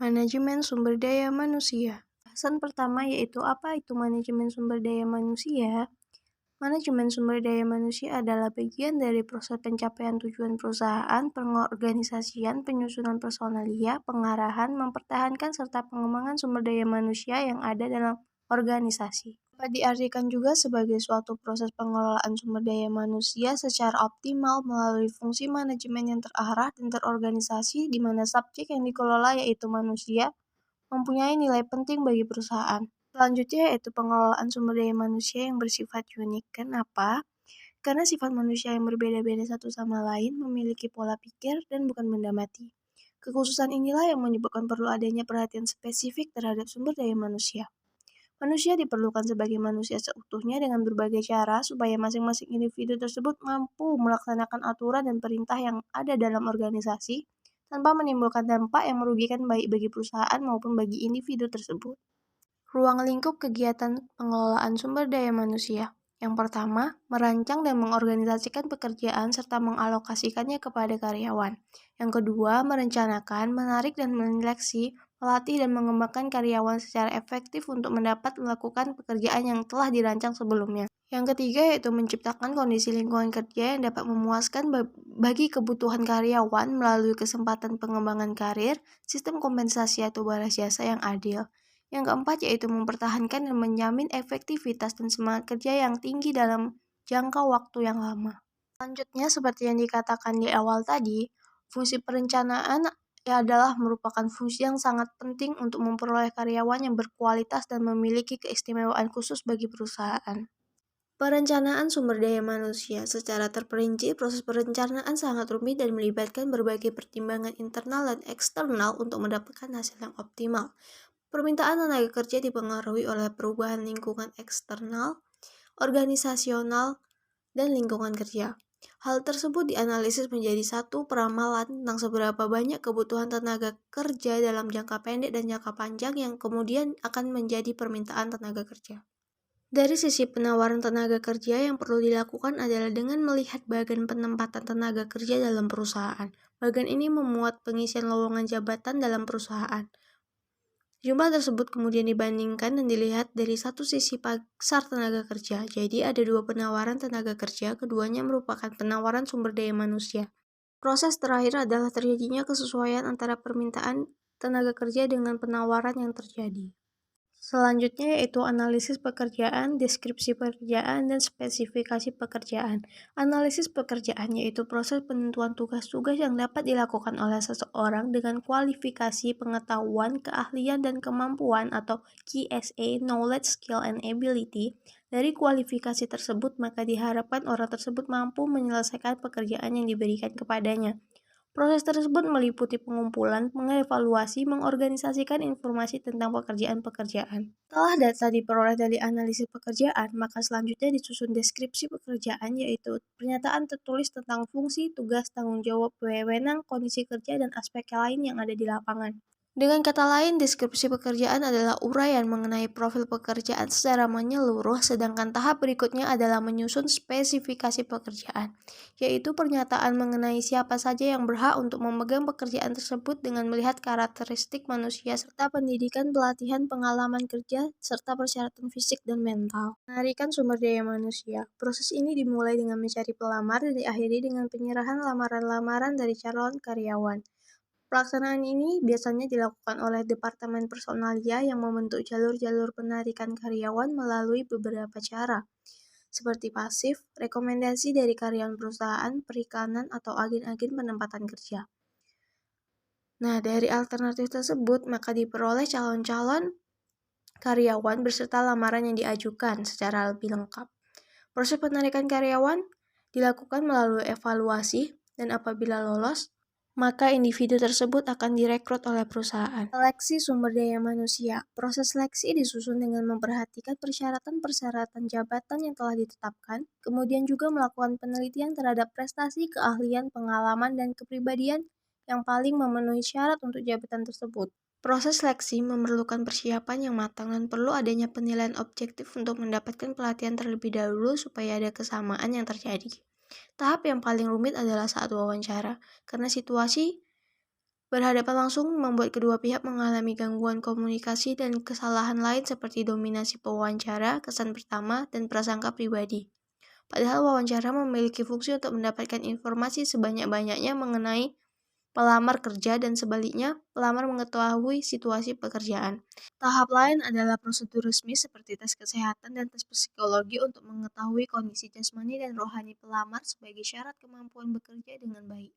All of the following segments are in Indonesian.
Manajemen sumber daya manusia. Bahasan pertama yaitu apa itu manajemen sumber daya manusia? Manajemen sumber daya manusia adalah bagian dari proses pencapaian tujuan perusahaan, pengorganisasian, penyusunan personalia, pengarahan, mempertahankan serta pengembangan sumber daya manusia yang ada dalam organisasi. Dapat diartikan juga sebagai suatu proses pengelolaan sumber daya manusia secara optimal melalui fungsi manajemen yang terarah dan terorganisasi di mana subjek yang dikelola yaitu manusia mempunyai nilai penting bagi perusahaan. Selanjutnya yaitu pengelolaan sumber daya manusia yang bersifat unik. Kenapa? Karena sifat manusia yang berbeda-beda satu sama lain memiliki pola pikir dan bukan benda mati. Kekhususan inilah yang menyebabkan perlu adanya perhatian spesifik terhadap sumber daya manusia. Manusia diperlukan sebagai manusia seutuhnya dengan berbagai cara supaya masing-masing individu tersebut mampu melaksanakan aturan dan perintah yang ada dalam organisasi tanpa menimbulkan dampak yang merugikan baik bagi perusahaan maupun bagi individu tersebut. Ruang lingkup kegiatan pengelolaan sumber daya manusia. Yang pertama, merancang dan mengorganisasikan pekerjaan serta mengalokasikannya kepada karyawan. Yang kedua, merencanakan, menarik dan menyeleksi, melatih dan mengembangkan karyawan secara efektif untuk mendapat melakukan pekerjaan yang telah dirancang sebelumnya. Yang ketiga yaitu menciptakan kondisi lingkungan kerja yang dapat memuaskan bagi kebutuhan karyawan melalui kesempatan pengembangan karir, sistem kompensasi atau balas jasa yang adil. Yang keempat yaitu mempertahankan dan menjamin efektivitas dan semangat kerja yang tinggi dalam jangka waktu yang lama. Selanjutnya, seperti yang dikatakan di awal tadi, fungsi perencanaan adalah merupakan fungsi yang sangat penting untuk memperoleh karyawan yang berkualitas dan memiliki keistimewaan khusus bagi perusahaan. Perencanaan sumber daya manusia. Secara terperinci, proses perencanaan sangat rumit dan melibatkan berbagai pertimbangan internal dan eksternal untuk mendapatkan hasil yang optimal. Permintaan tenaga kerja dipengaruhi oleh perubahan lingkungan eksternal, organisasional, dan lingkungan kerja. Hal tersebut dianalisis menjadi satu peramalan tentang seberapa banyak kebutuhan tenaga kerja dalam jangka pendek dan jangka panjang yang kemudian akan menjadi permintaan tenaga kerja. Dari sisi penawaran tenaga kerja yang perlu dilakukan adalah dengan melihat bagian penempatan tenaga kerja dalam perusahaan. Bagian ini memuat pengisian lowongan jabatan dalam perusahaan. Jumlah tersebut kemudian dibandingkan dan dilihat dari satu sisi pasar tenaga kerja. Jadi ada dua penawaran tenaga kerja, keduanya merupakan penawaran sumber daya manusia. Proses terakhir adalah terjadinya kesesuaian antara permintaan tenaga kerja dengan penawaran yang terjadi. Selanjutnya yaitu analisis pekerjaan, deskripsi pekerjaan, dan spesifikasi pekerjaan. Analisis pekerjaan yaitu proses penentuan tugas-tugas yang dapat dilakukan oleh seseorang dengan kualifikasi, pengetahuan, keahlian, dan kemampuan atau KSA, Knowledge, Skill, and Ability. Dari kualifikasi tersebut, maka diharapkan orang tersebut mampu menyelesaikan pekerjaan yang diberikan kepadanya. Proses tersebut meliputi pengumpulan, mengevaluasi, mengorganisasikan informasi tentang pekerjaan-pekerjaan. Setelah data diperoleh dari analisis pekerjaan, maka selanjutnya disusun deskripsi pekerjaan yaitu pernyataan tertulis tentang fungsi, tugas, tanggung jawab, wewenang, kondisi kerja, dan aspek lain yang ada di lapangan. Dengan kata lain, deskripsi pekerjaan adalah uraian mengenai profil pekerjaan secara menyeluruh, sedangkan tahap berikutnya adalah menyusun spesifikasi pekerjaan, yaitu pernyataan mengenai siapa saja yang berhak untuk memegang pekerjaan tersebut dengan melihat karakteristik manusia serta pendidikan, pelatihan, pengalaman kerja, serta persyaratan fisik dan mental. Penarikan sumber daya manusia. Proses ini dimulai dengan mencari pelamar dan diakhiri dengan penyerahan lamaran-lamaran dari calon karyawan. Pelaksanaan ini biasanya dilakukan oleh Departemen Personalia yang membentuk jalur-jalur penarikan karyawan melalui beberapa cara, seperti pasif, rekomendasi dari karyawan perusahaan, perikanan, atau agen-agen penempatan kerja. Nah, dari alternatif tersebut, maka diperoleh calon-calon karyawan beserta lamaran yang diajukan secara lebih lengkap. Proses penarikan karyawan dilakukan melalui evaluasi, dan apabila lolos, maka individu tersebut akan direkrut oleh perusahaan. Seleksi sumber daya manusia. Proses seleksi disusun dengan memperhatikan persyaratan-persyaratan jabatan yang telah ditetapkan, kemudian juga melakukan penelitian terhadap prestasi, keahlian, pengalaman, dan kepribadian yang paling memenuhi syarat untuk jabatan tersebut. Proses seleksi memerlukan persiapan yang matang dan perlu adanya penilaian objektif untuk mendapatkan pelatihan terlebih dahulu supaya ada kesamaan yang terjadi. Tahap yang paling rumit adalah saat wawancara, karena situasi Berhadapan langsung membuat kedua pihak mengalami gangguan komunikasi dan kesalahan lain seperti dominasi pewawancara, kesan pertama, dan prasangka pribadi. Padahal wawancara memiliki fungsi untuk mendapatkan informasi sebanyak-banyaknya mengenai pelamar kerja dan sebaliknya, pelamar mengetahui situasi pekerjaan. Tahap lain adalah prosedur resmi seperti tes kesehatan dan tes psikologi untuk mengetahui kondisi jasmani dan rohani pelamar sebagai syarat kemampuan bekerja dengan baik.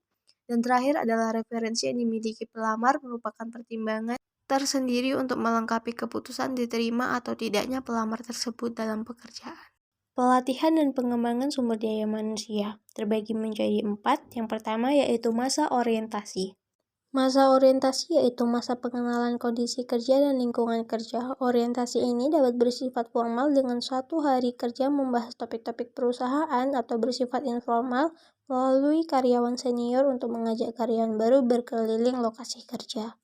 Dan terakhir adalah referensi yang dimiliki pelamar merupakan pertimbangan tersendiri untuk melengkapi keputusan diterima atau tidaknya pelamar tersebut dalam pekerjaan. Pelatihan dan pengembangan sumber daya manusia terbagi menjadi 4. Yang pertama yaitu masa orientasi. Masa orientasi yaitu masa pengenalan kondisi kerja dan lingkungan kerja. Orientasi ini dapat bersifat formal dengan suatu hari kerja membahas topik-topik perusahaan atau bersifat informal melalui karyawan senior untuk mengajak karyawan baru berkeliling lokasi kerja.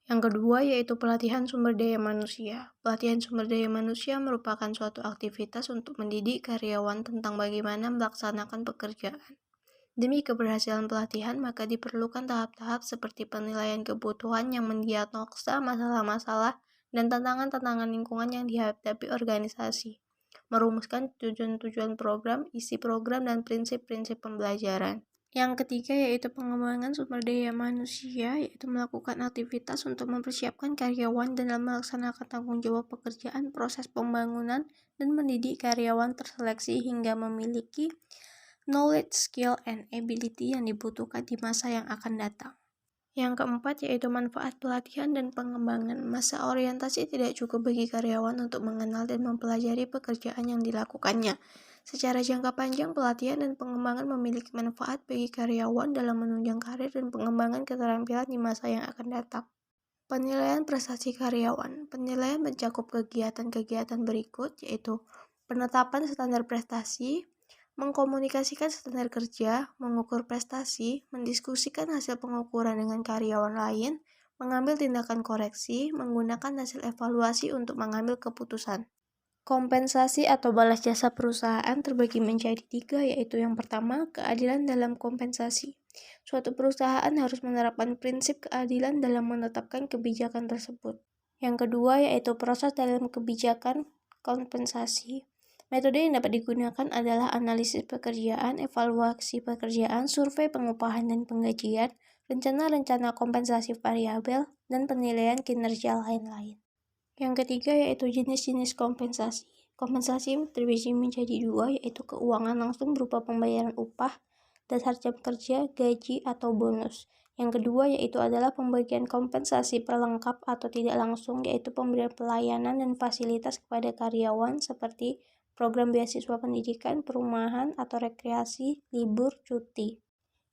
Yang kedua yaitu pelatihan sumber daya manusia. Pelatihan sumber daya manusia merupakan suatu aktivitas untuk mendidik karyawan tentang bagaimana melaksanakan pekerjaan. Demi keberhasilan pelatihan, maka diperlukan tahap-tahap seperti penilaian kebutuhan yang mendiagnosa masalah-masalah dan tantangan-tantangan lingkungan yang dihadapi organisasi, merumuskan tujuan-tujuan program, isi program, dan prinsip-prinsip pembelajaran. Yang ketiga yaitu pengembangan sumber daya manusia, yaitu melakukan aktivitas untuk mempersiapkan karyawan dalam melaksanakan tanggung jawab pekerjaan, proses pembangunan, dan mendidik karyawan terseleksi hingga memiliki knowledge, skill, and ability yang dibutuhkan di masa yang akan datang. Yang keempat yaitu manfaat pelatihan dan pengembangan. Masa orientasi tidak cukup bagi karyawan untuk mengenal dan mempelajari pekerjaan yang dilakukannya. Secara jangka panjang, pelatihan dan pengembangan memiliki manfaat bagi karyawan dalam menunjang karir dan pengembangan keterampilan di masa yang akan datang. Penilaian prestasi karyawan. Penilaian mencakup kegiatan-kegiatan berikut, yaitu penetapan standar prestasi, mengkomunikasikan standar kerja, mengukur prestasi, mendiskusikan hasil pengukuran dengan karyawan lain, mengambil tindakan koreksi, menggunakan hasil evaluasi untuk mengambil keputusan. Kompensasi atau balas jasa perusahaan terbagi menjadi 3, yaitu yang pertama, keadilan dalam kompensasi. Suatu perusahaan harus menerapkan prinsip keadilan dalam menetapkan kebijakan tersebut. Yang kedua, yaitu proses dalam kebijakan kompensasi. Metode yang dapat digunakan adalah analisis pekerjaan, evaluasi pekerjaan, survei pengupahan dan penggajian, rencana-rencana kompensasi variabel, dan penilaian kinerja lain-lain. Yang ketiga yaitu jenis-jenis kompensasi. Kompensasi terbagi menjadi 2, yaitu keuangan langsung berupa pembayaran upah, dasar jam kerja, gaji, atau bonus. Yang kedua yaitu adalah pembagian kompensasi perlengkap atau tidak langsung, yaitu pemberian pelayanan dan fasilitas kepada karyawan seperti program beasiswa pendidikan, perumahan, atau rekreasi, libur, cuti.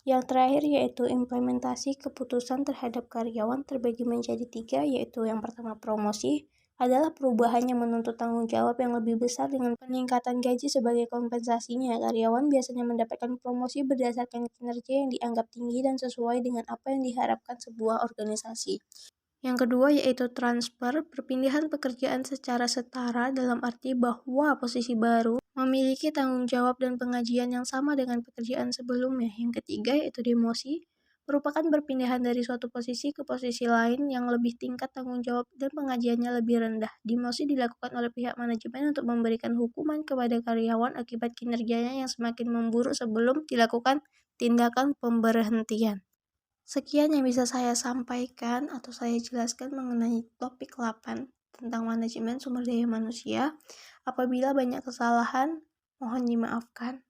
Yang terakhir yaitu implementasi keputusan terhadap karyawan terbagi menjadi 3, yaitu yang pertama promosi, adalah perubahan yang menuntut tanggung jawab yang lebih besar dengan peningkatan gaji sebagai kompensasinya. Karyawan biasanya mendapatkan promosi berdasarkan kinerja yang dianggap tinggi dan sesuai dengan apa yang diharapkan sebuah organisasi. Yang kedua yaitu transfer, perpindahan pekerjaan secara setara dalam arti bahwa posisi baru memiliki tanggung jawab dan pengajian yang sama dengan pekerjaan sebelumnya. Yang ketiga yaitu demosi, merupakan perpindahan dari suatu posisi ke posisi lain yang lebih tingkat tanggung jawab dan pengajiannya lebih rendah. Demosi dilakukan oleh pihak manajemen untuk memberikan hukuman kepada karyawan akibat kinerjanya yang semakin memburuk sebelum dilakukan tindakan pemberhentian. Sekian yang bisa saya sampaikan atau saya jelaskan mengenai topik 8 tentang manajemen sumber daya manusia. Apabila banyak kesalahan, mohon dimaafkan.